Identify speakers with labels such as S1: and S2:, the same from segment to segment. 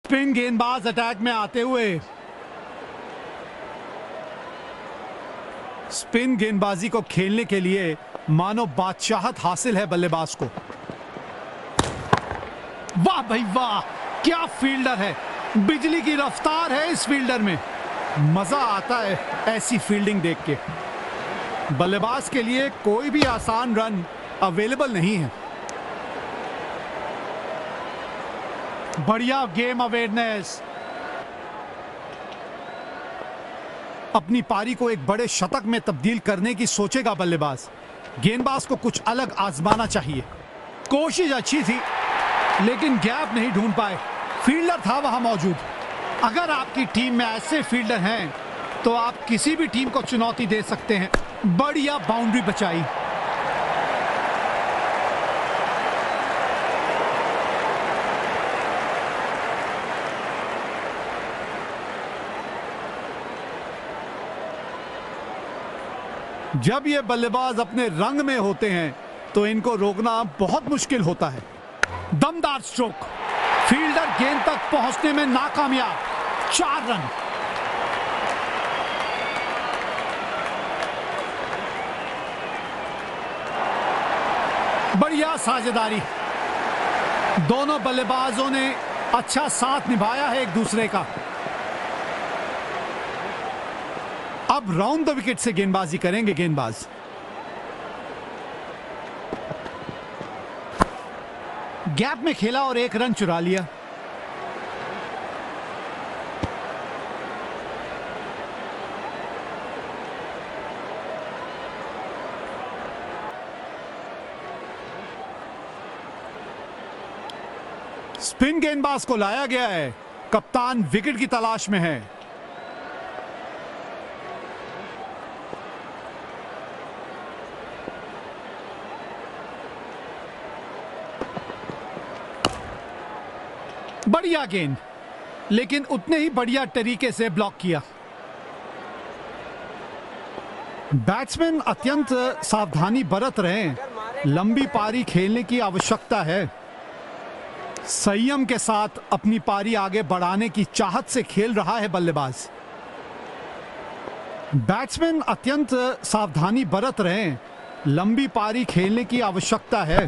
S1: Spin गेंदबाज attack में आते हुए स्पिन गेंदबाजी को खेलने के लिए मानो बादशाहत हासिल है बल्लेबाज को। वाह भाई वाह, क्या फील्डर है, बिजली की रफ्तार है इस फील्डर में। मजा आता है ऐसी फील्डिंग देख के। बल्लेबाज के लिए कोई भी आसान रन अवेलेबल नहीं है। बढ़िया गेम अवेयरनेस। अपनी पारी को एक बड़े शतक में तब्दील करने की सोचेगा बल्लेबाज। गेंदबाज को कुछ अलग आजमाना चाहिए। कोशिश अच्छी थी लेकिन गैप नहीं ढूंढ पाए। फील्डर था वहां मौजूद। अगर आपकी टीम में ऐसे फील्डर हैं तो आप किसी भी टीम को चुनौती दे सकते हैं। बढ़िया बाउंड्री बचाई। जब ये बल्लेबाज अपने रंग में होते हैं तो इनको रोकना बहुत मुश्किल होता है। दमदार स्ट्रोक। फील्डर गेंद तक पहुंचने में नाकामयाब। 4 रन। बढ़िया साझेदारी। दोनों बल्लेबाजों ने अच्छा साथ निभाया है एक दूसरे का। अब राउंड द विकेट से गेंदबाजी करेंगे गेंदबाज। गैप में खेला और 1 रन चुरा लिया। स्पिन गेंदबाज को लाया गया है। कप्तान विकेट की तलाश में है। बढ़िया गेंद, लेकिन उतने ही बढ़िया तरीके से ब्लॉक किया। बैट्समैन अत्यंत सावधानी बरत रहे हैं। लंबी पारी खेलने की आवश्यकता है। संयम के साथ अपनी पारी आगे बढ़ाने की चाहत से खेल रहा है बल्लेबाज। बैट्समैन अत्यंत सावधानी बरत रहे हैं। लंबी पारी खेलने की आवश्यकता है।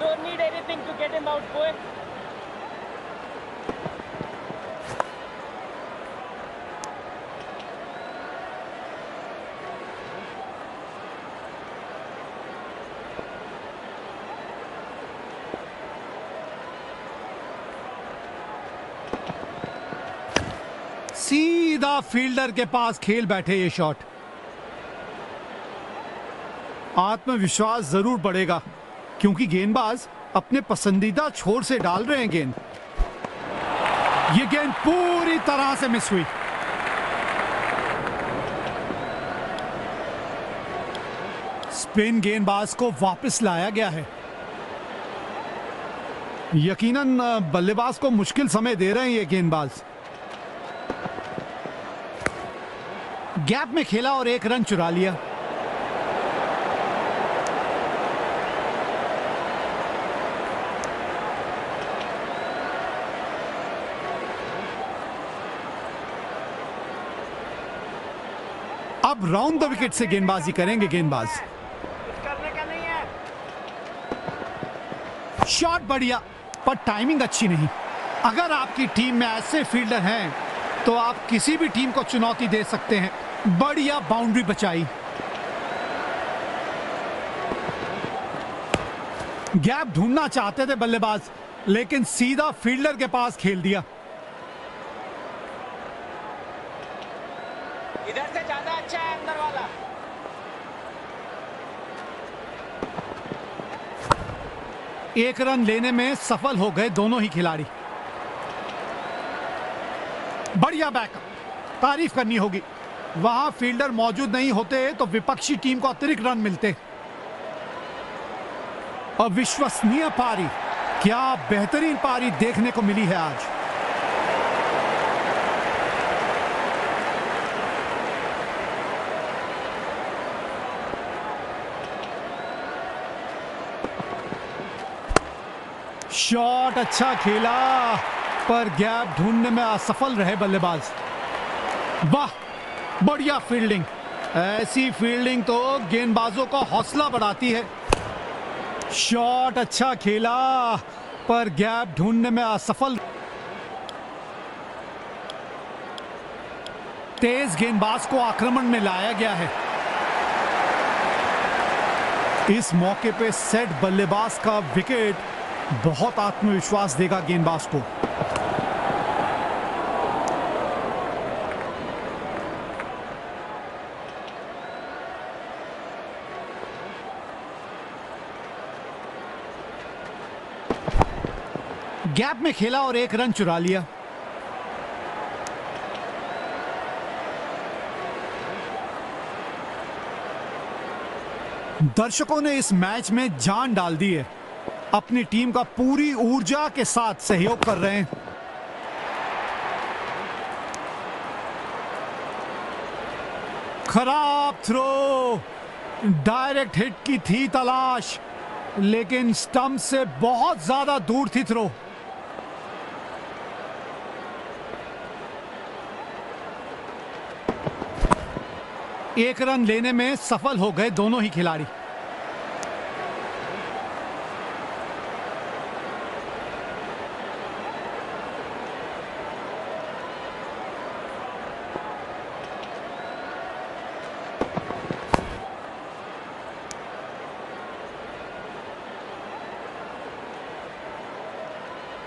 S2: Don't need anything to get him out, boy.
S1: सीधा फील्डर के पास खेल बैठे ये शॉट। आत्मविश्वास जरूर बढ़ेगा क्योंकि गेंदबाज अपने पसंदीदा छोर से डाल रहे हैं गेंद। ये गेंद पूरी तरह से मिस हुई। स्पिन गेंदबाज को वापस लाया गया है। यकीनन बल्लेबाज को मुश्किल समय दे रहे हैं ये गेंदबाज। गैप में खेला और 1 रन चुरा लिया। अब राउंड द विकेट से गेंदबाजी करेंगे गेंदबाज।
S2: करने का नहीं है।
S1: शॉट बढ़िया, पर टाइमिंग अच्छी नहीं। अगर आपकी टीम में ऐसे फील्डर हैं तो आप किसी भी टीम को चुनौती दे सकते हैं। बढ़िया बाउंड्री बचाई। गैप ढूंढना चाहते थे बल्लेबाज, लेकिन सीधा फील्डर के पास खेल दिया।
S2: इधर से ज्यादा अच्छा है अंदर वाला।
S1: एक रन लेने में सफल हो गए दोनों ही खिलाड़ी। बढ़िया बैकअप, तारीफ करनी होगी। वहां फील्डर मौजूद नहीं होते तो विपक्षी टीम को अतिरिक्त रन मिलते। अविश्वसनीय पारी, क्या बेहतरीन पारी देखने को मिली है आज। शॉट अच्छा खेला पर गैप ढूंढने में असफल रहे बल्लेबाज। वाह, बढ़िया फील्डिंग। ऐसी फील्डिंग तो गेंदबाजों का हौसला बढ़ाती है। शॉट अच्छा खेला पर गैप ढूंढने में असफल। तेज गेंदबाज को आक्रमण में लाया गया है। इस मौके पे सेट बल्लेबाज का विकेट बहुत आत्मविश्वास देगा गेंदबाज को। गैप में खेला और एक रन चुरा लिया। दर्शकों ने इस मैच में जान डाल दी है। अपनी टीम का पूरी ऊर्जा के साथ सहयोग कर रहे हैं। खराब थ्रो, डायरेक्ट हिट की थी तलाश, लेकिन स्टंप से बहुत ज्यादा दूर थी थ्रो। एक रन लेने में सफल हो गए दोनों ही खिलाड़ी।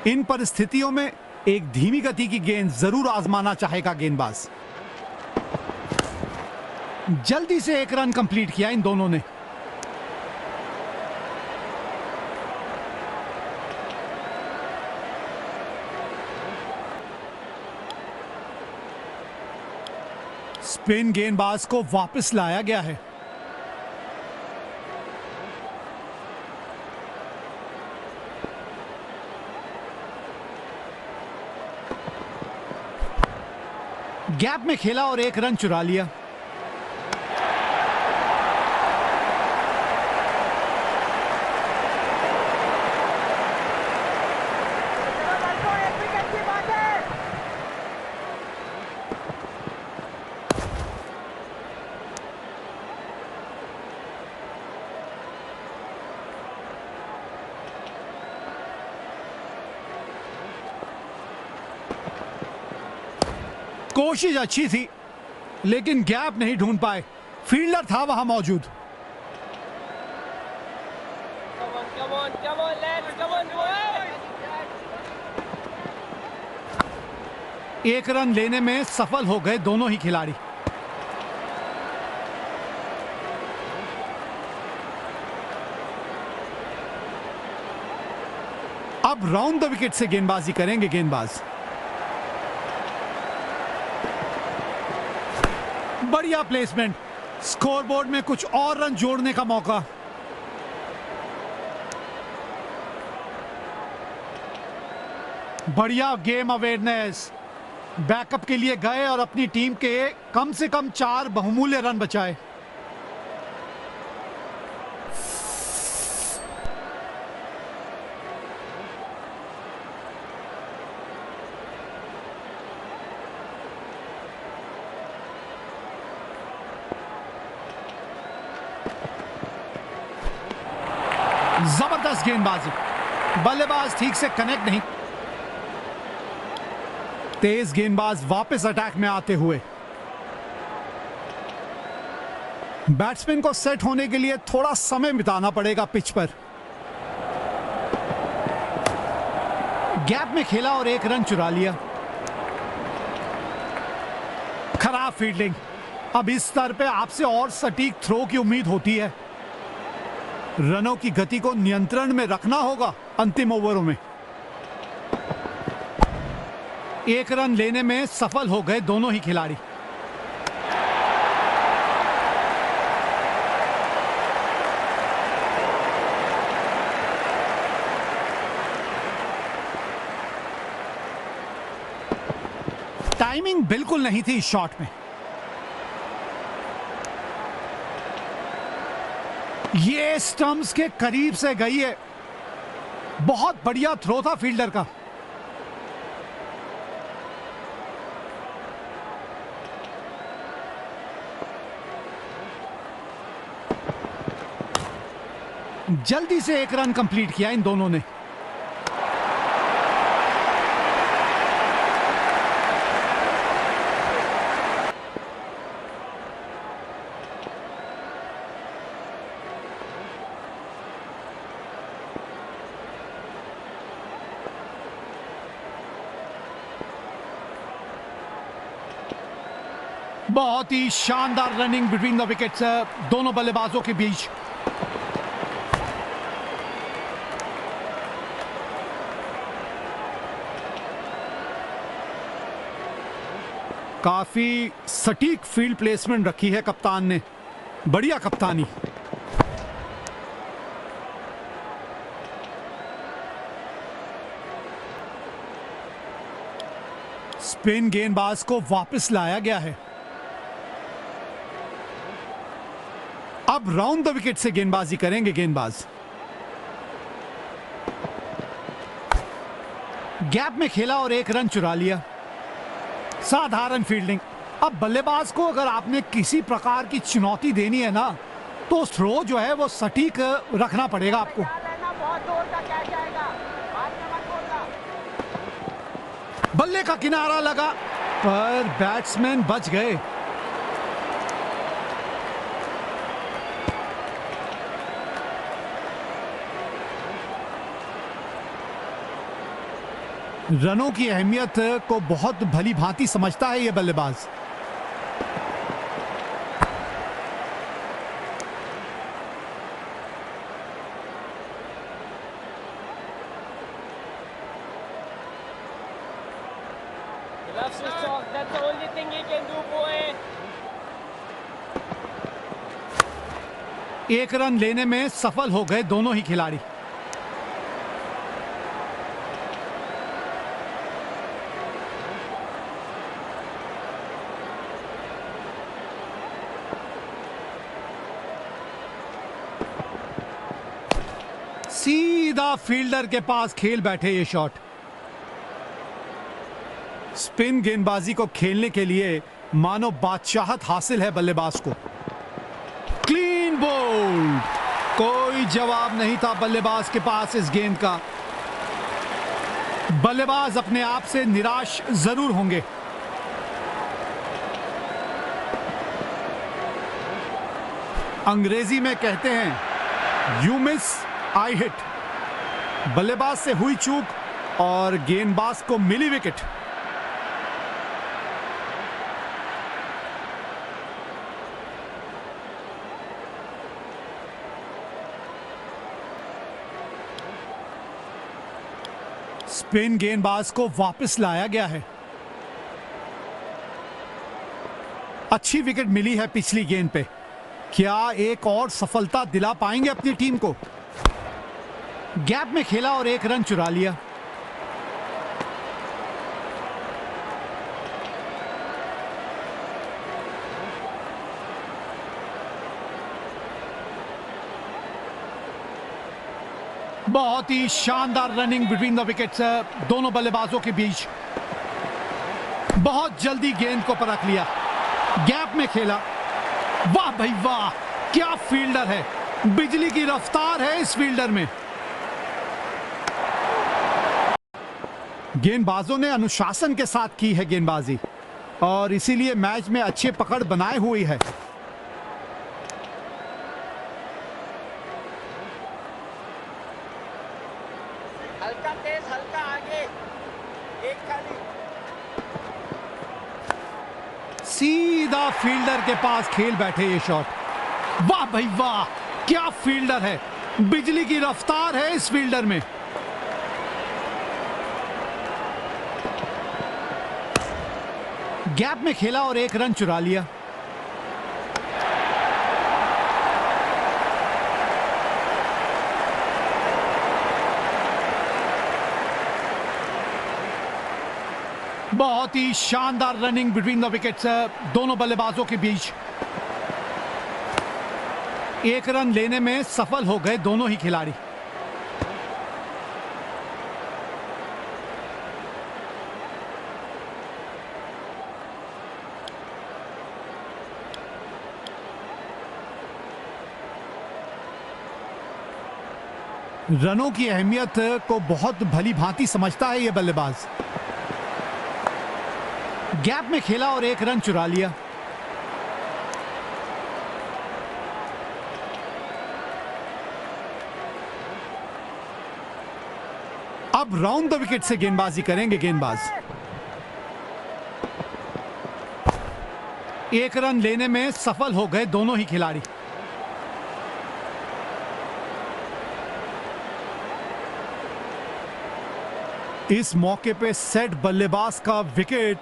S1: इन परिस्थितियों में एक धीमी गति की गेंद जरूर आजमाना चाहेगा गेंदबाज। जल्दी से एक रन कंप्लीट किया इन दोनों ने। स्पिन गेंदबाज को वापस लाया गया है। गैप में खेला और एक रन चुरा लिया। कोशिश अच्छी थी लेकिन गैप नहीं ढूंढ पाए। फील्डर था वहां मौजूद। एक रन लेने में सफल हो गए दोनों ही खिलाड़ी। अब राउंड द विकेट से गेंदबाजी करेंगे गेंदबाज। बढ़िया प्लेसमेंट, स्कोरबोर्ड में कुछ और रन जोड़ने का मौका। बढ़िया गेम अवेयरनेस, बैकअप के लिए गए और अपनी टीम के कम से कम 4 बहुमूल्य रन बचाए। जबरदस्त गेंदबाजी, बल्लेबाज ठीक से कनेक्ट नहीं। तेज गेंदबाज वापस अटैक में आते हुए। बैट्समैन को सेट होने के लिए थोड़ा समय बिताना पड़ेगा पिच पर। गैप में खेला और एक रन चुरा लिया। खराब फील्डिंग। अब इस स्तर पे आपसे और सटीक थ्रो की उम्मीद होती है। रनों की गति को नियंत्रण में रखना होगा अंतिम ओवरों में। एक रन लेने में सफल हो गए दोनों ही खिलाड़ी। टाइमिंग बिल्कुल नहीं थी इस शॉट में। ये स्टंप्स के करीब से गई है। बहुत बढ़िया थ्रो था फील्डर का। जल्दी से एक रन कंप्लीट किया इन दोनों ने। बहुत ही शानदार रनिंग बिटवीन द विकेट्स दोनों बल्लेबाजों के बीच। काफी सटीक फील्ड प्लेसमेंट रखी है कप्तान ने, बढ़िया कप्तानी। स्पिन गेंदबाज को वापस लाया गया है। अब राउंड द विकेट से गेंदबाजी करेंगे गेंदबाज। गैप में खेला और एक रन चुरा लिया। साधारण फील्डिंग। अब बल्लेबाज को अगर आपने किसी प्रकार की चुनौती देनी है ना, तो थ्रो जो है वो सटीक रखना पड़ेगा आपको।
S2: बहुत दूर का क्या जाएगा, बाद में मत बोलना।
S1: बल्ले का किनारा लगा पर बैट्समैन बच गए। रनों की अहमियत को बहुत भली भांति समझता है ये बल्लेबाज।
S2: He loves his song. That's the only thing he can do, boy.
S1: एक रन लेने में सफल हो गए दोनों ही खिलाड़ी। सीधा फील्डर के पास खेल बैठे ये शॉट। स्पिन गेंदबाजी को खेलने के लिए मानो बादशाहत हासिल है बल्लेबाज को। Clean bowled. कोई जवाब नहीं था बल्लेबाज के पास इस गेंद का। बल्लेबाज अपने आप से निराश जरूर होंगे। अंग्रेजी में कहते हैं यू मिस आई हिट। बल्लेबाज से हुई चूक और गेंदबाज को मिली विकेट। स्पिन गेंदबाज को वापस लाया गया है। अच्छी विकेट मिली है पिछली गेंद पे। क्या एक और सफलता दिला पाएंगे अपनी टीम को? गैप में खेला और एक रन चुरा लिया। बहुत ही शानदार रनिंग बिटवीन द विकेट्स दोनों बल्लेबाजों के बीच। बहुत जल्दी गेंद को परख लिया। गैप में खेला। वाह भाई वाह, क्या फील्डर है। बिजली की रफ्तार है इस फील्डर में। गेंदबाजों ने अनुशासन के साथ की है गेंदबाजी और इसीलिए मैच में अच्छी पकड़ बनाए हुई है।
S2: हल्का तेज, हल्का आगे, एक खाली।
S1: सीधा फील्डर के पास खेल बैठे ये शॉट। वाह भाई वाह, क्या फील्डर है। बिजली की रफ्तार है इस फील्डर में। गैप में खेला और एक रन चुरा लिया। बहुत ही शानदार रनिंग बिटवीन द विकेट्स दोनों बल्लेबाजों के बीच। एक रन लेने में सफल हो गए दोनों ही खिलाड़ी। रनों की अहमियत को बहुत भली भांति समझता है ये बल्लेबाज। गैप में खेला और एक रन चुरा लिया। अब राउंड द विकेट से गेंदबाजी करेंगे गेंदबाज। एक रन लेने में सफल हो गए दोनों ही खिलाड़ी। इस मौके पे सेट बल्लेबाज का विकेट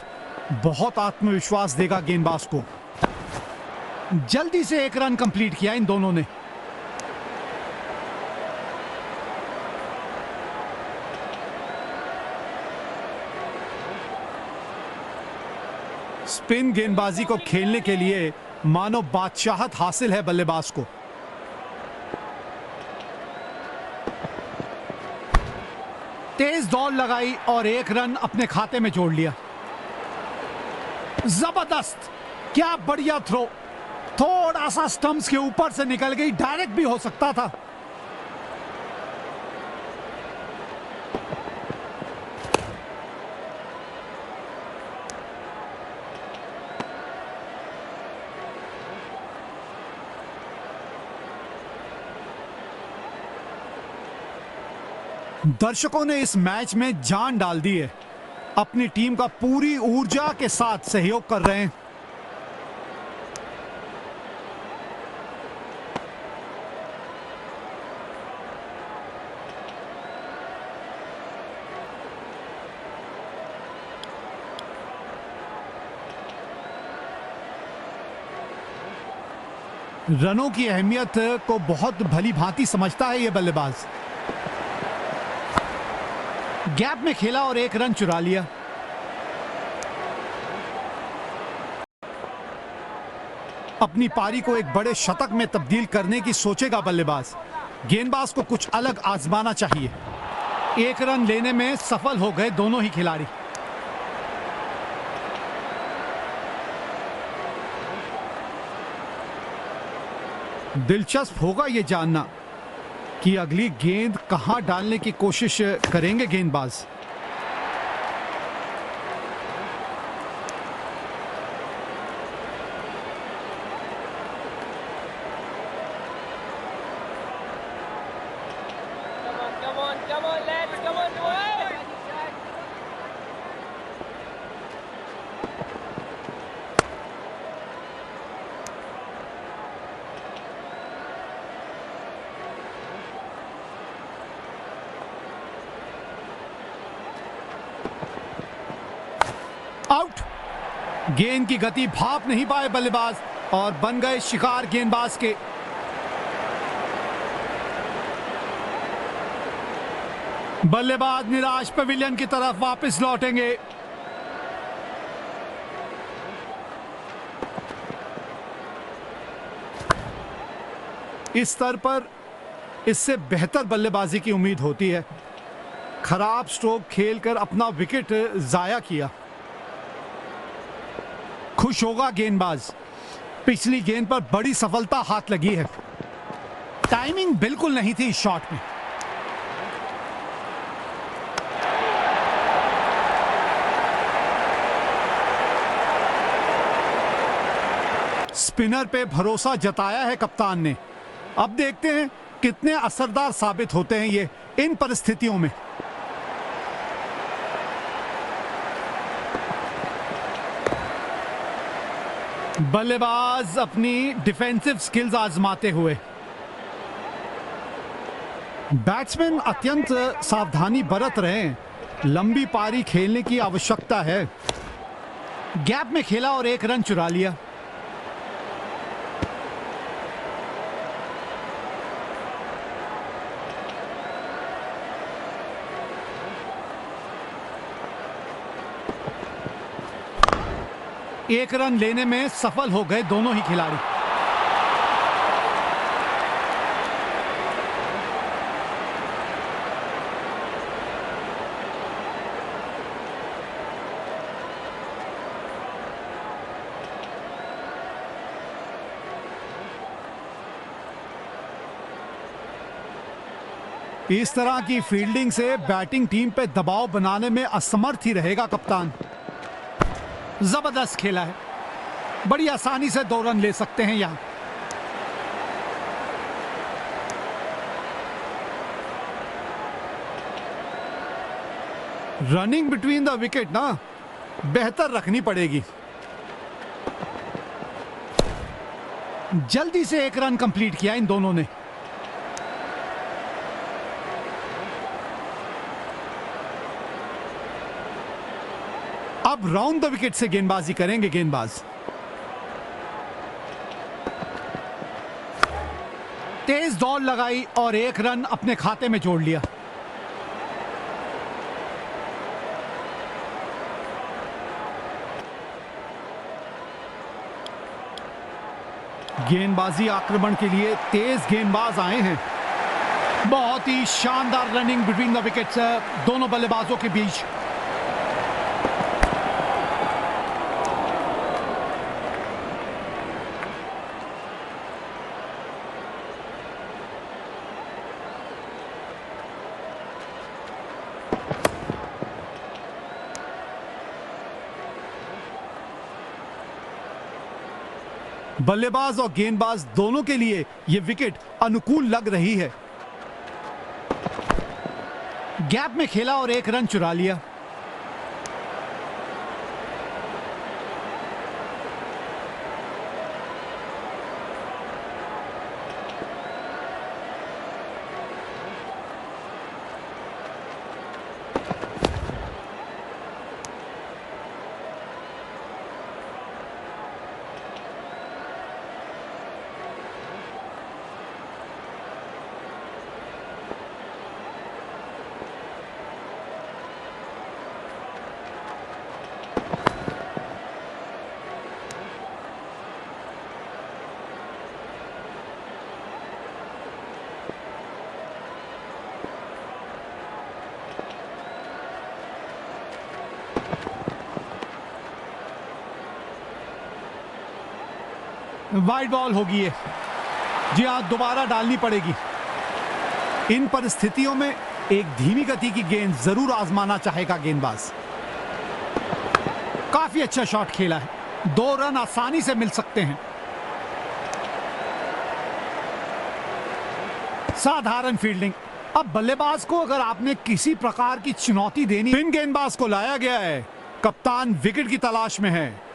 S1: बहुत आत्मविश्वास देगा गेंदबाज को। जल्दी से एक रन कंप्लीट किया इन दोनों ने। स्पिन गेंदबाजी को खेलने के लिए मानो बादशाहत हासिल है बल्लेबाज को। तेज दौड़ लगाई और एक रन अपने खाते में जोड़ लिया। जबरदस्त, क्या बढ़िया थ्रो। थोड़ा सा स्टंप्स के ऊपर से निकल गई, डायरेक्ट भी हो सकता था। दर्शकों ने इस मैच में जान डाल दी है। अपनी टीम का पूरी ऊर्जा के साथ सहयोग कर रहे हैं। रनों की अहमियत को बहुत भली भांति समझता है यह बल्लेबाज। गैप में खेला और एक रन चुरा लिया। अपनी पारी को एक बड़े शतक में तब्दील करने की सोचेगा बल्लेबाज। गेंदबाज को कुछ अलग आजमाना चाहिए। एक रन लेने में सफल हो गए दोनों ही खिलाड़ी। दिलचस्प होगा यह जानना कि अगली गेंद कहां डालने की कोशिश करेंगे गेंदबाज।
S2: Come on, lads, come on, do it!
S1: Out. गेंद की गति भाप नहीं पाए बल्लेबाज और बन गए शिकार गेंदबाज के। बल्लेबाज निराश पवेलियन की तरफ वापस लौटेंगे। इस स्तर पर इससे बेहतर बल्लेबाजी की उम्मीद होती है। खराब स्ट्रोक खेलकर अपना विकेट जाया किया। खुश होगा गेंदबाज। पिछली गेंद पर बड़ी सफलता हाथ लगी है। टाइमिंग बिल्कुल नहीं थी इस शॉट में। स्पिनर पे भरोसा जताया है कप्तान ने। अब देखते हैं कितने असरदार साबित होते हैं ये इन परिस्थितियों में। बल्लेबाज अपनी डिफेंसिव स्किल्स आजमाते हुए। बैट्समैन अत्यंत सावधानी बरत रहे हैं। लंबी पारी खेलने की आवश्यकता है। गैप में खेला और एक रन चुरा लिया। एक रन लेने में सफल हो गए दोनों ही खिलाड़ी। इस तरह की फील्डिंग से बैटिंग टीम पे दबाव बनाने में असमर्थ ही रहेगा कप्तान। जबरदस्त खेला है, बड़ी आसानी से 2 रन ले सकते हैं यहां। रनिंग बिटवीन द विकेट ना बेहतर रखनी पड़ेगी। जल्दी से 1 रन कंप्लीट किया इन दोनों ने। अब राउंड द विकेट से गेंदबाजी करेंगे गेंदबाज। तेज दौड़ लगाई और 1 रन अपने खाते में जोड़ लिया। गेंदबाजी आक्रमण के लिए तेज गेंदबाज आए हैं। बहुत ही शानदार रनिंग बिटवीन द विकेट्स दोनों बल्लेबाजों के बीच। बल्लेबाज और गेंदबाज दोनों के लिए यह विकेट अनुकूल लग रही है। गैप में खेला और 1 रन चुरा लिया। वाइड बॉल होगी ये। जी हां, दोबारा डालनी पड़ेगी। इन परिस्थितियों में एक धीमी गति की गेंद जरूर आजमाना चाहेगा गेंदबाज। काफी अच्छा शॉट खेला है, 2 रन आसानी से मिल सकते हैं। साधारण फील्डिंग। अब बल्लेबाज को अगर आपने किसी प्रकार की चुनौती देनी, स्पिन गेंदबाज को लाया गया है। कप्तान विकेट की तलाश में है।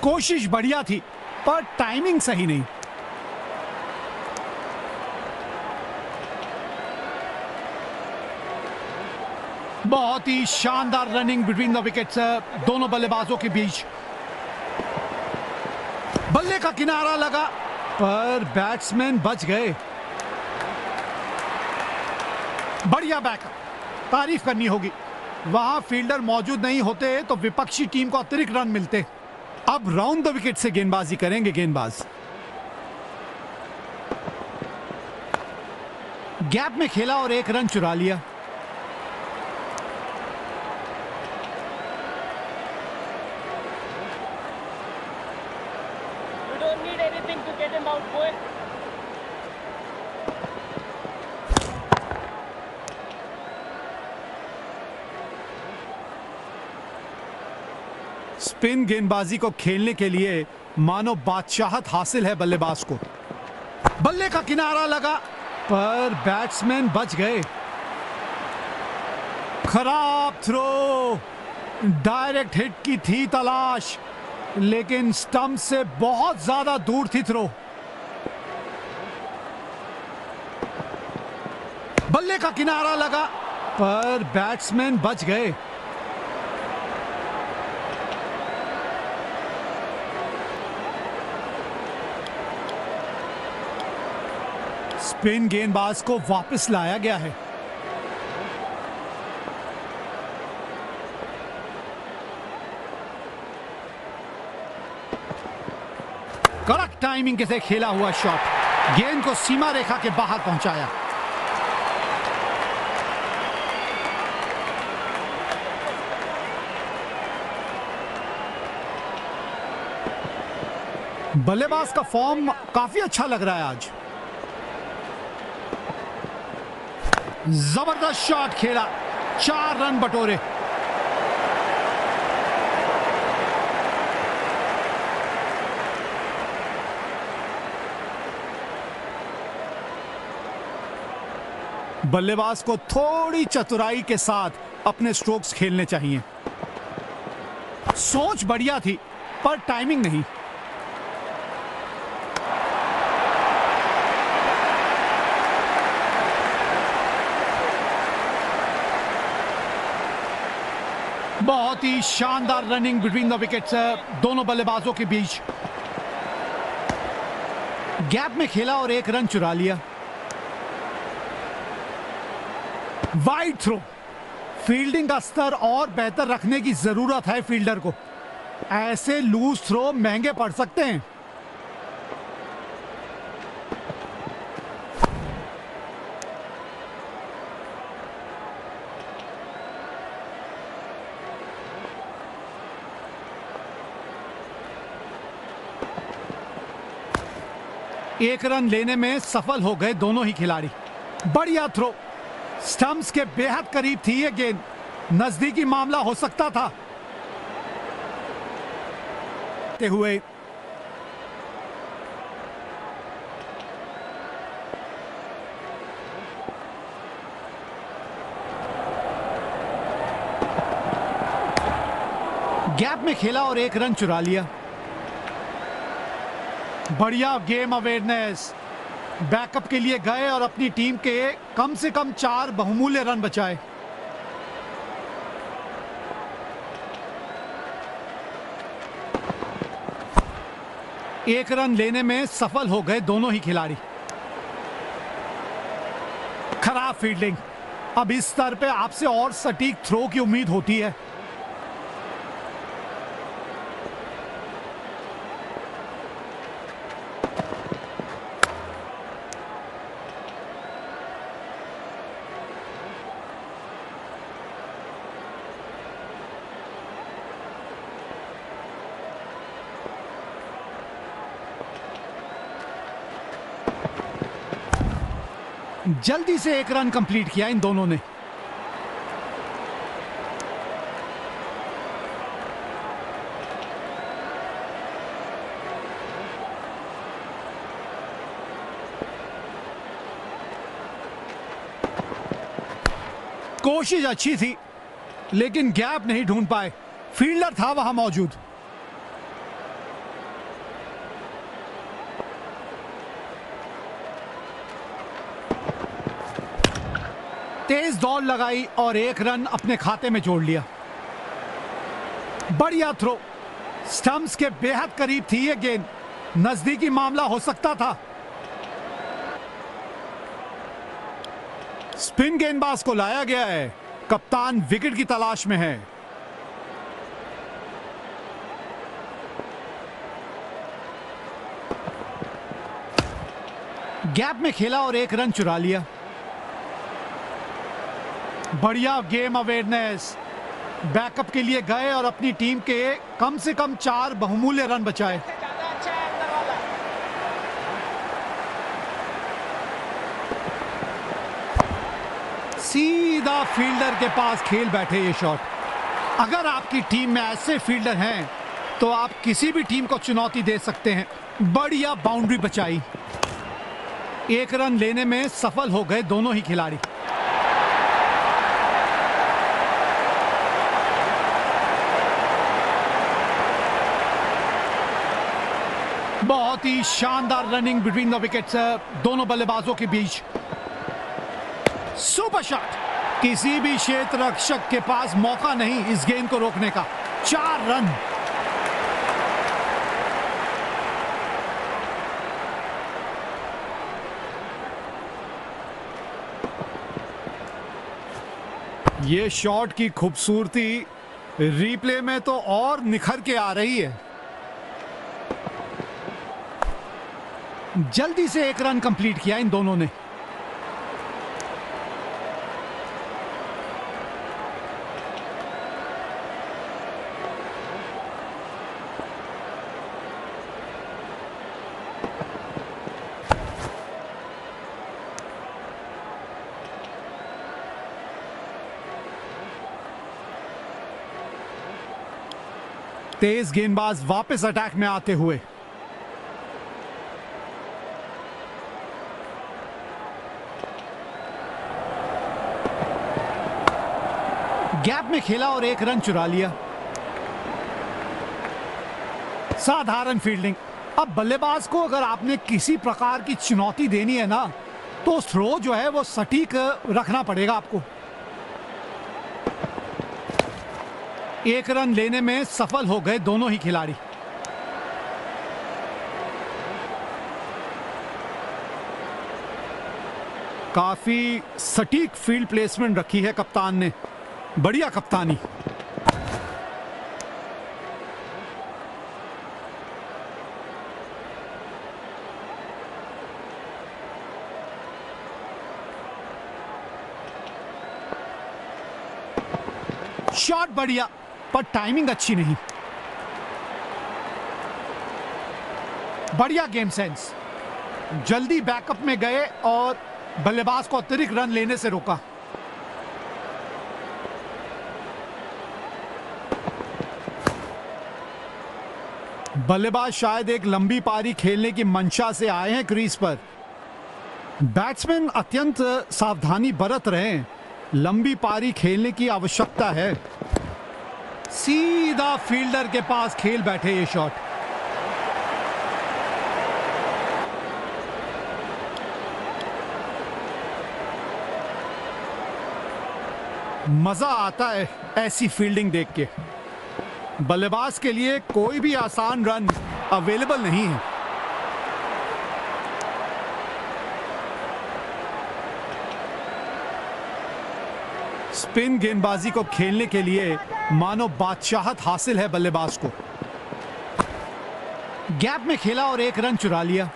S1: कोशिश बढ़िया थी पर टाइमिंग सही नहीं। बहुत ही शानदार रनिंग बिटवीन द विकेट्स दोनों बल्लेबाजों के बीच। बल्ले का किनारा लगा पर बैट्समैन बच गए। बढ़िया बैकअप, तारीफ करनी होगी। वहां फील्डर मौजूद नहीं होते तो विपक्षी टीम को अतिरिक्त रन मिलते। अब राउंड द विकेट से गेंदबाजी करेंगे गेंदबाज। गैप में खेला और 1 रन चुरा लिया।
S2: You don't need anything to get him out, boy.
S1: Spin गेंदबाजी को खेलने के लिए मानो बादशाहत हासिल है बल्लेबाज को। बल्ले का किनारा लगा पर बैट्समैन बच गए। खराब थ्रो, डायरेक्ट हिट की थी तलाश, लेकिन स्टंप से बहुत ज्यादा दूर थी थ्रो। बल्ले का किनारा लगा पर बैट्समैन बच गए। स्पिन गेंदबाज को वापस लाया गया है। कड़क टाइमिंग के साथ खेला हुआ शॉट गेंद को सीमा रेखा के बाहर पहुंचाया। बल्लेबाज का फॉर्म काफी अच्छा लग रहा है आज। जबरदस्त शॉट खेला, 4 रन बटोरे। बल्लेबाज को थोड़ी चतुराई के साथ अपने स्ट्रोक्स खेलने चाहिए। सोच बढ़िया थी पर टाइमिंग नहीं। बहुत ही शानदार रनिंग बिटवीन द विकेट्स दोनों बल्लेबाजों के बीच। गैप में खेला और 1 रन चुरा लिया। Wide throw. फील्डिंग का स्तर और बेहतर रखने की जरूरत है फील्डर को। ऐसे लूज थ्रो महंगे पड़ सकते हैं। एक रन लेने में सफल हो गए दोनों ही खिलाड़ी। बढ़िया थ्रो। स्टंप्स के बेहद करीब थी ये गेंद। नजदीकी मामला हो सकता था। हुए गैप में खेला और 1 रन चुरा लिया। बढ़िया गेम अवेयरनेस। बैकअप के लिए गए और अपनी टीम के कम से कम 4 बहुमूल्य रन बचाए। एक रन लेने में सफल हो गए दोनों ही खिलाड़ी। खराब फील्डिंग। अब इस स्तर पे आपसे और सटीक थ्रो की उम्मीद होती है। जल्दी से 1 रन कंप्लीट किया इन दोनों ने। कोशिश अच्छी थी लेकिन गैप नहीं ढूंढ पाए। फील्डर था वहां मौजूद। तेज दौड़ लगाई और 1 रन अपने खाते में जोड़ लिया। बढ़िया थ्रो। स्टंप्स के बेहद करीब थी ये गेंद। नजदीकी मामला हो सकता था। स्पिन गेंदबाज को लाया गया है। कप्तान विकेट की तलाश में है। गैप में खेला और 1 रन चुरा लिया। बढ़िया गेम अवेयरनेस। बैकअप के लिए गए और अपनी टीम के कम से कम 4 बहुमूल्य रन बचाए।
S2: ज्यादा अच्छा है अंदर वाला।
S1: सीधा फील्डर के पास खेल बैठे ये शॉट। अगर आपकी टीम में ऐसे फील्डर हैं तो आप किसी भी टीम को चुनौती दे सकते हैं। बढ़िया बाउंड्री बचाई। 1 रन लेने में सफल हो गए दोनों ही खिलाड़ी। बहुत ही शानदार रनिंग बिटवीन द विकेट्स दोनों बल्लेबाजों के बीच। Super shot. किसी भी क्षेत्र रक्षक के पास मौका नहीं इस गेंद को रोकने का। 4 रन। ये शॉट की खूबसूरती रिप्ले में तो और निखर के आ रही है। जल्दी से 1 रन कंप्लीट किया इन दोनों ने। तेज गेंदबाज वापस अटैक में आते हुए। गैप में खेला और एक रन चुरा लिया। साधारण फील्डिंग। अब बल्लेबाज को अगर आपने किसी प्रकार की चुनौती देनी है ना, तो थ्रो जो है वो सटीक रखना पड़ेगा आपको। एक रन लेने में सफल हो गए दोनों ही खिलाड़ी। काफी सटीक फील्ड प्लेसमेंट रखी है कप्तान ने। बढ़िया कप्तानी। शॉट बढ़िया, पर टाइमिंग अच्छी नहीं। बढ़िया गेम सेंस। जल्दी बैकअप में गए और बल्लेबाज को अतिरिक्त रन लेने से रोका। बल्लेबाज शायद एक लंबी पारी खेलने की मंशा से आए हैं क्रीज पर। बैट्समैन अत्यंत सावधानी बरत रहे हैं। लंबी पारी खेलने की आवश्यकता है। सीधा फील्डर के पास खेल बैठे ये शॉट। मजा आता है ऐसी फील्डिंग देख के। बल्लेबाज के लिए कोई भी आसान रन अवेलेबल नहीं है। स्पिन गेंदबाजी को खेलने के लिए मानो बादशाहत हासिल है बल्लेबाज को। गैप में खेला और एक रन चुरा लिया।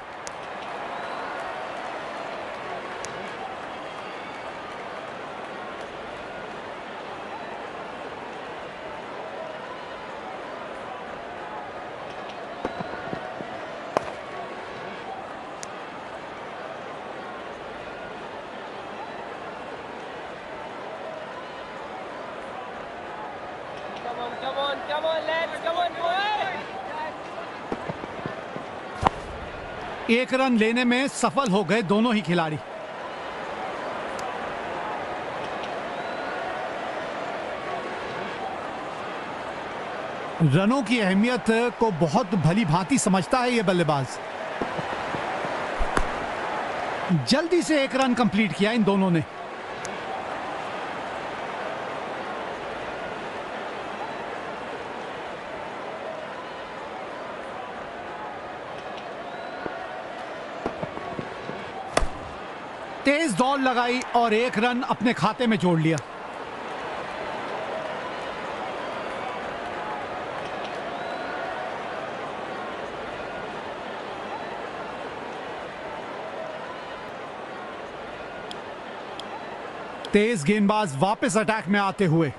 S2: Come on, lads, come on, boy!
S1: एक रन लेने में सफल हो गए दोनों ही खिलाड़ी। रनों की अहमियत को बहुत भली भांति समझता है ये बल्लेबाज। जल्दी से एक रन कंप्लीट किया इन दोनों ने। तेज दौड़ लगाई और एक रन अपने खाते में जोड़ लिया। तेज गेंदबाज वापस अटैक में आते हुए।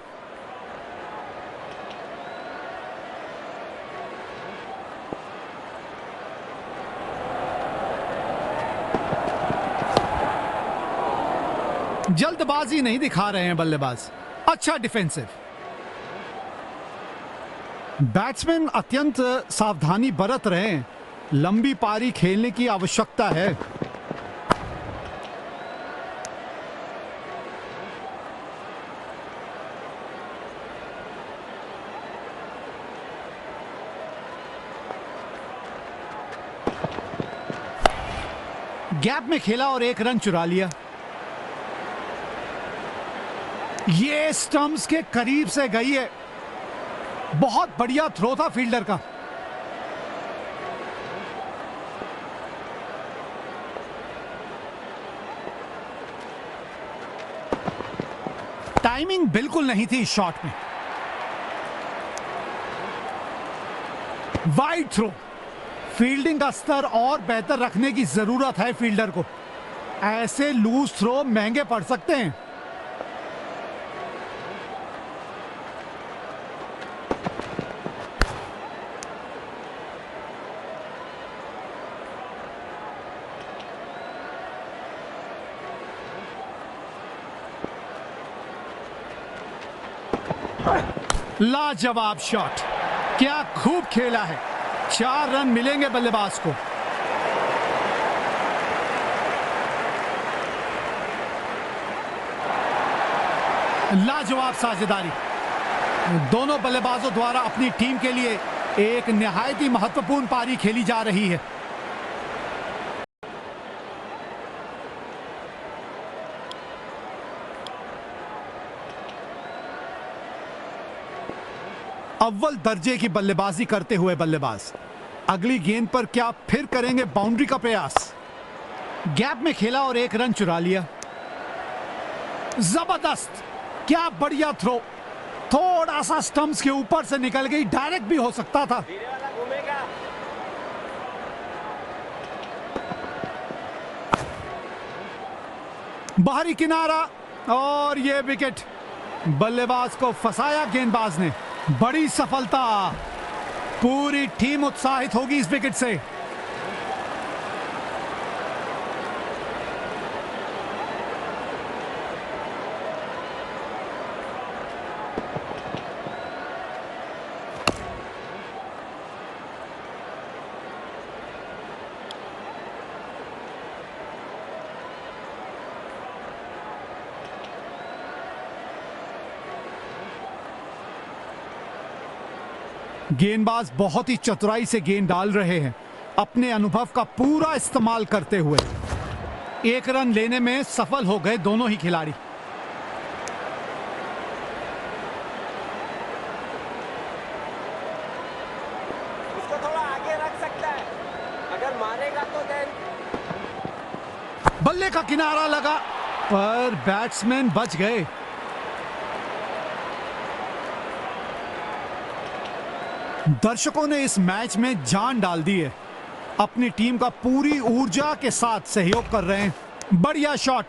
S1: जल्दबाजी नहीं दिखा रहे हैं बल्लेबाज। अच्छा डिफेंसिव। बैट्समैन अत्यंत सावधानी बरत रहे हैं। लंबी पारी खेलने की आवश्यकता है। गैप में खेला और एक रन चुरा लिया। ये स्टंप्स के करीब से गई है। बहुत बढ़िया थ्रो था फील्डर का। टाइमिंग बिल्कुल नहीं थी इस शॉट में। Wide throw. फील्डिंग का स्तर और बेहतर रखने की जरूरत है फील्डर को। ऐसे लूज थ्रो महंगे पड़ सकते हैं। लाजवाब शॉट। क्या खूब खेला है। 4 रन मिलेंगे बल्लेबाज को। लाजवाब साझेदारी। दोनों बल्लेबाजों द्वारा अपनी टीम के लिए एक निहायत ही महत्वपूर्ण पारी खेली जा रही है। अव्वल दर्जे की बल्लेबाजी करते हुए बल्लेबाज अगली गेंद पर क्या फिर करेंगे बाउंड्री का प्रयास। गैप में खेला और 1 रन चुरा लिया। जबरदस्त, क्या बढ़िया थ्रो। थोड़ा सा स्टंप्स के ऊपर से निकल गई, डायरेक्ट भी हो सकता था।
S2: धीरे वाला घूमेगा।
S1: बाहरी किनारा और ये विकेट। बल्लेबाज को फंसाया गेंदबाज ने। बड़ी सफलता। पूरी टीम उत्साहित होगी इस विकेट से। गेंदबाज बहुत ही चतुराई से गेंद डाल रहे हैं, अपने अनुभव का पूरा इस्तेमाल करते हुए। 1 रन लेने में सफल हो गए दोनों ही खिलाड़ी।
S2: उसको थोड़ा आगे रख सकता है, अगर मारेगा तो देन।
S1: बल्ले का किनारा लगा पर बैट्समैन बच गए। दर्शकों ने इस मैच में जान डाल दी है, अपनी टीम का पूरी ऊर्जा के साथ सहयोग कर रहे हैं। बढ़िया शॉट,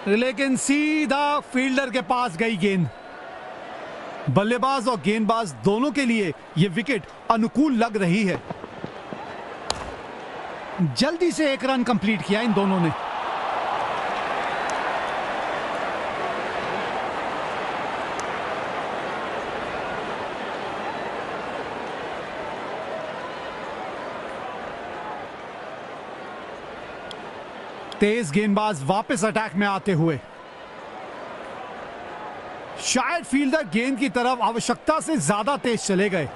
S1: लेकिन सीधा फील्डर के पास गई गेंद। बल्लेबाज और गेंदबाज दोनों के लिए यह विकेट अनुकूल लग रही है। जल्दी से 1 रन कंप्लीट किया इन दोनों ने। तेज गेंदबाज वापस अटैक में आते हुए। शायद फील्डर गेंद की तरफ आवश्यकता से ज्यादा तेज चले गए,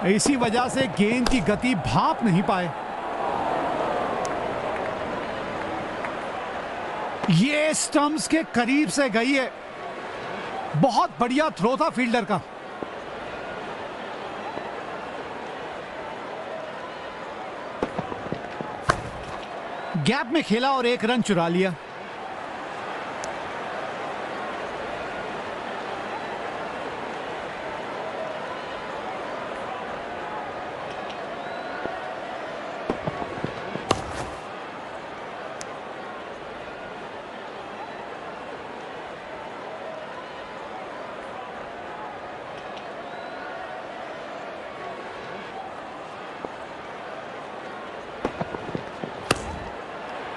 S1: इसी वजह से गेंद की गति भांप नहीं पाए। ये स्टंप्स के करीब से गई है। बहुत बढ़िया थ्रो था फील्डर का। गैप में खेला और 1 रन चुरा लिया।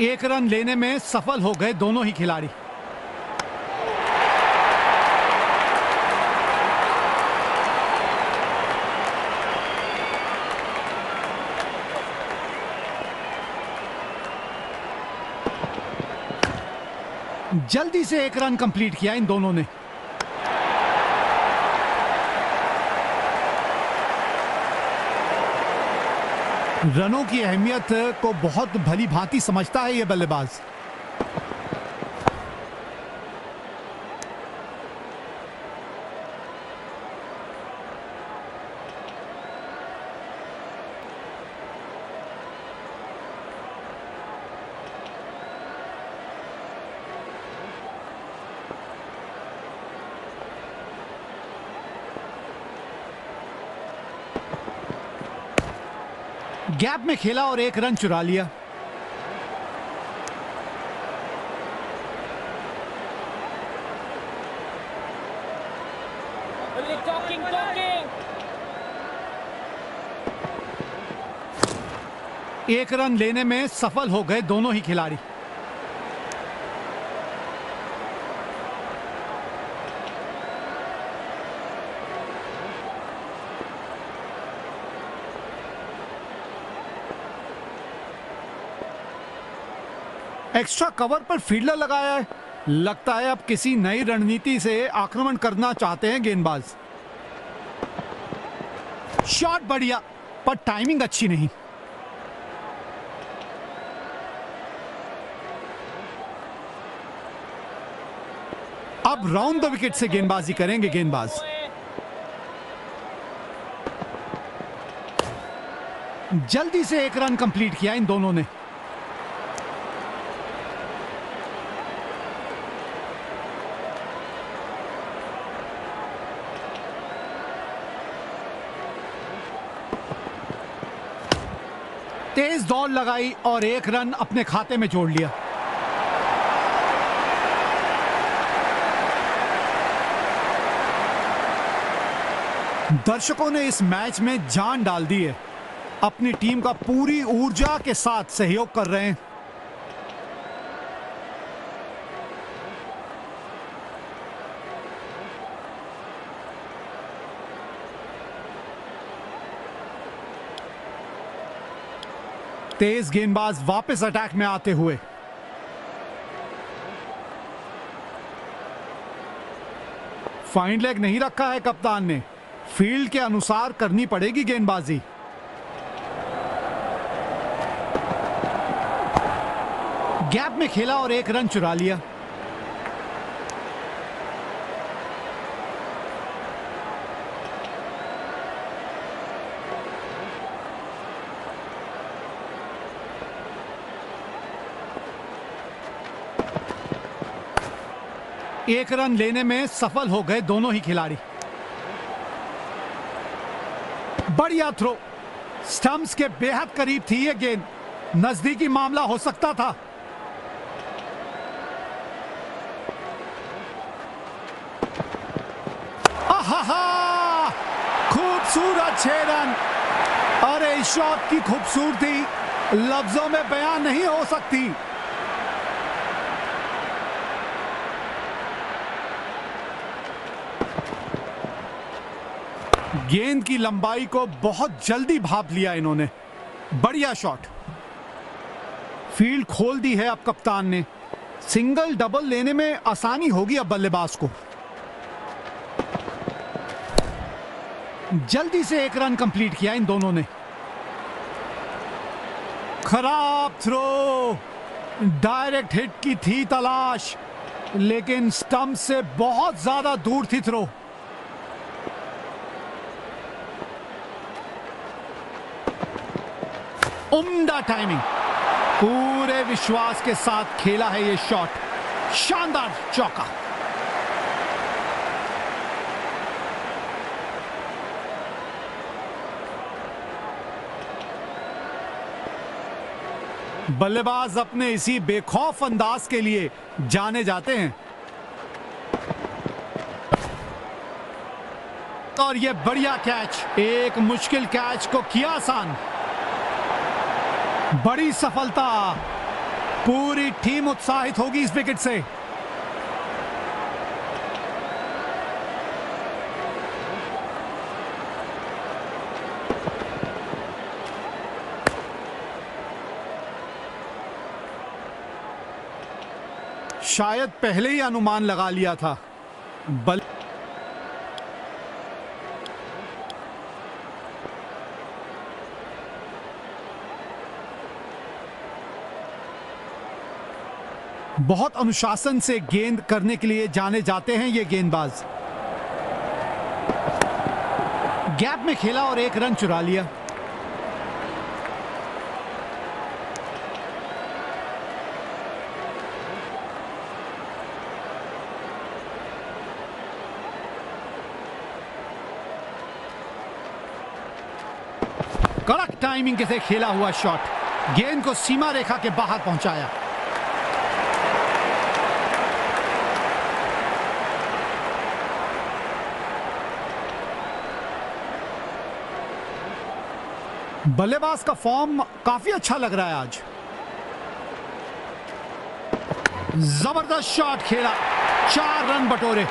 S1: एक रन लेने में सफल हो गए दोनों ही खिलाड़ी। जल्दी से 1 रन कंप्लीट किया इन दोनों ने। रनों की अहमियत को बहुत भली भांति समझता है यह बल्लेबाज। गैप में खेला और 1 रन चुरा लिया।
S2: Only talking, talking.
S1: 1 रन लेने में सफल हो गए दोनों ही खिलाड़ी। एक्स्ट्रा कवर पर फील्डर लगाया है। लगता है अब किसी नई रणनीति से आक्रमण करना चाहते हैं गेंदबाज। शॉट बढ़िया, पर टाइमिंग अच्छी नहीं। अब राउंड द विकेट से गेंदबाजी करेंगे गेंदबाज। जल्दी से एक रन कंप्लीट किया इन दोनों ने। तेज दौड़ लगाई और एक रन अपने खाते में जोड़ लिया। दर्शकों ने इस मैच में जान डाल दी है। अपनी टीम का पूरी ऊर्जा के साथ सहयोग कर रहे हैं। तेज गेंदबाज वापस अटैक में आते हुए। फाइन लेग नहीं रखा है कप्तान ने। फील्ड के अनुसार करनी पड़ेगी गेंदबाजी। गैप में खेला और एक रन चुरा लिया। एक रन लेने में सफल हो गए दोनों ही खिलाड़ी। बढ़िया थ्रो, स्टंप्स के बेहद करीब थी ये गेंद। नजदीकी मामला हो सकता था। आहा, खूबसूरत 6 रन। अरे इस शॉट की खूबसूरती लफ्जों में बयान नहीं हो सकती। गेंद की लंबाई को बहुत जल्दी भाप लिया इन्होंने। बढ़िया शॉट। फील्ड खोल दी है अब कप्तान ने। सिंगल डबल लेने में आसानी होगी अब बल्लेबाज को। जल्दी से एक रन कंप्लीट किया इन दोनों ने। खराब थ्रो, डायरेक्ट हिट की थी तलाश, लेकिन स्टंप से बहुत ज्यादा दूर थी थ्रो। उम्दा टाइमिंग, पूरे विश्वास के साथ खेला है ये शॉट। शानदार चौका। बल्लेबाज अपने इसी बेखौफ अंदाज के लिए जाने जाते हैं। और ये बढ़िया कैच, एक मुश्किल कैच को किया आसान। बड़ी सफलता। पूरी टीम उत्साहित होगी इस विकेट से। शायद पहले ही अनुमान लगा लिया था। बहुत अनुशासन से गेंद करने के लिए जाने जाते हैं ये गेंदबाज। गैप में खेला और एक रन चुरा लिया। कड़क टाइमिंग से खेला हुआ शॉट, गेंद को सीमा रेखा के बाहर पहुंचाया। बल्लेबाज का फॉर्म काफी अच्छा लग रहा है आज। जबरदस्त शॉट खेला, 4 रन बटोरे।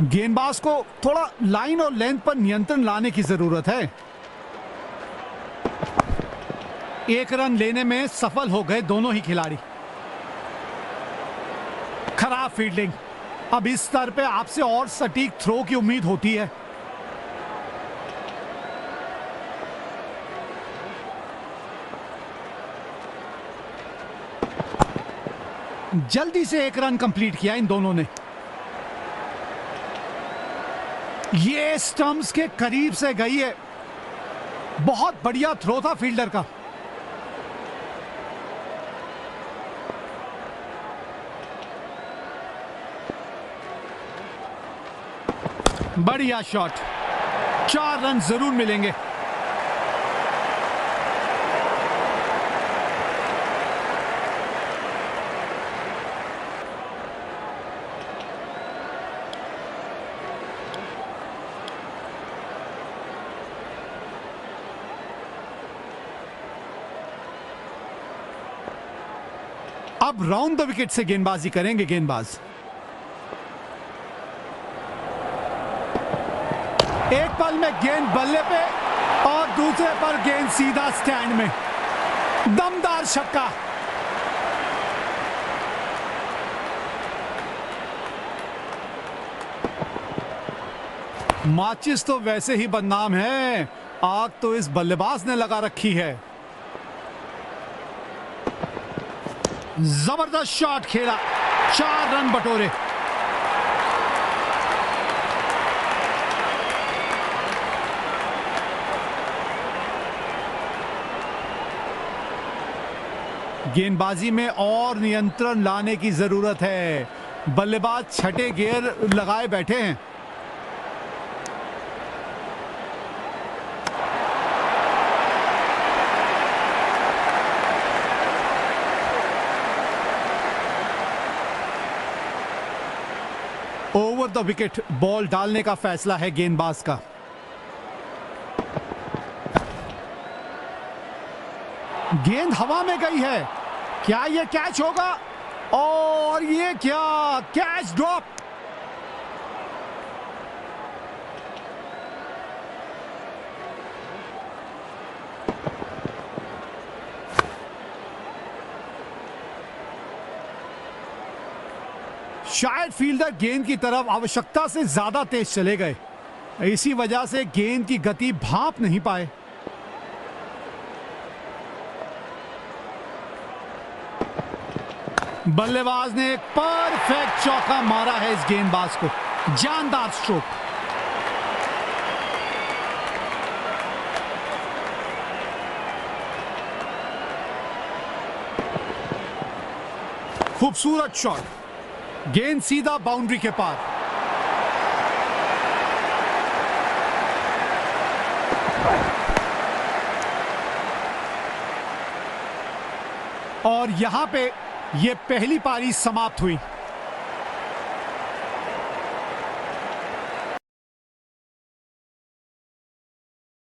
S1: गेंदबाज को थोड़ा लाइन और लेंथ पर नियंत्रण लाने की जरूरत है। एक रन लेने में सफल हो गए दोनों ही खिलाड़ी। खराब फील्डिंग। अब इस स्तर पे आपसे और सटीक थ्रो की उम्मीद होती है। जल्दी से एक रन कंप्लीट किया इन दोनों ने। ये स्टंप्स के करीब से गई है। बहुत बढ़िया थ्रो था फील्डर का। बढ़िया शॉट। 4 रन जरूर मिलेंगे। अब राउंड द विकेट से गेंदबाजी करेंगे गेंदबाज। एक पल में गेंद बल्ले पे और दूसरे पर गेंद सीधा स्टैंड में। दमदार छक्का। माचिस तो वैसे ही बदनाम है, आग तो इस बल्लेबाज ने लगा रखी है। जबरदस्त शॉट खेला। 4 रन बटोरे। गेंदबाजी में और नियंत्रण लाने की जरूरत है। बल्लेबाज छठे गियर लगाए बैठे हैं। ओवर द विकेट बॉल डालने का फैसला है गेंदबाज का। गेंद हवा में गई है। क्या यह कैच होगा? और ये क्या, कैच ड्रॉप। शायद फील्डर गेंद की तरफ आवश्यकता से ज्यादा तेज चले गए। इसी वजह से गेंद की गति भांप नहीं पाए। बल्लेबाज ने एक परफेक्ट चौका मारा है इस गेंदबाज को। जानदार स्ट्रोक। खूबसूरत शॉट। गेंद सीधा बाउंड्री के पार। और यहां पे ये पहली पारी समाप्त हुई।